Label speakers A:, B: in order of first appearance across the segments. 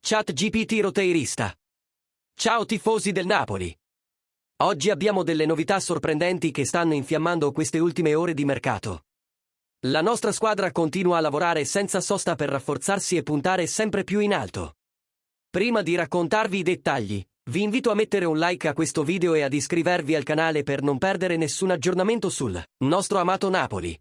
A: ChatGPT roteirista. Ciao tifosi del Napoli. Oggi abbiamo delle novità sorprendenti che stanno infiammando queste ultime ore di mercato. La nostra squadra continua a lavorare senza sosta per rafforzarsi e puntare sempre più in alto. Prima di raccontarvi i dettagli, vi invito a mettere un like a questo video e ad iscrivervi al canale per non perdere nessun aggiornamento sul nostro amato Napoli.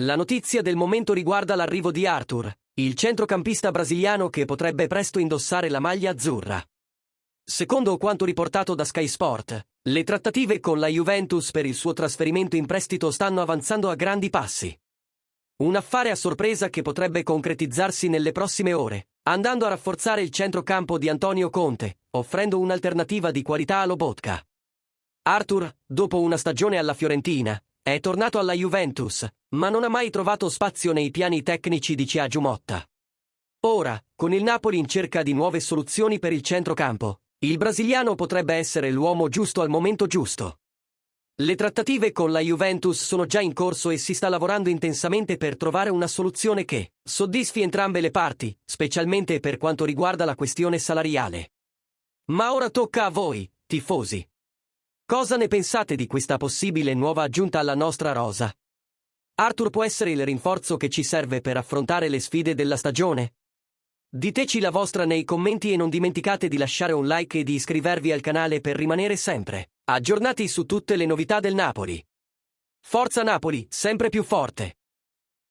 A: La notizia del momento riguarda l'arrivo di Arthur, il centrocampista brasiliano che potrebbe presto indossare la maglia azzurra. Secondo quanto riportato da Sky Sport, le trattative con la Juventus per il suo trasferimento in prestito stanno avanzando a grandi passi. Un affare a sorpresa che potrebbe concretizzarsi nelle prossime ore, andando a rafforzare il centrocampo di Antonio Conte, offrendo un'alternativa di qualità a Lobotka. Arthur, dopo una stagione alla Fiorentina, è tornato alla Juventus, ma non ha mai trovato spazio nei piani tecnici di Thiago Motta. Ora, con il Napoli in cerca di nuove soluzioni per il centrocampo, il brasiliano potrebbe essere l'uomo giusto al momento giusto. Le trattative con la Juventus sono già in corso e si sta lavorando intensamente per trovare una soluzione che soddisfi entrambe le parti, specialmente per quanto riguarda la questione salariale. Ma ora tocca a voi, tifosi. Cosa ne pensate di questa possibile nuova aggiunta alla nostra rosa? Arthur può essere il rinforzo che ci serve per affrontare le sfide della stagione? Diteci la vostra nei commenti e non dimenticate di lasciare un like e di iscrivervi al canale per rimanere sempre aggiornati su tutte le novità del Napoli. Forza Napoli, sempre più forte!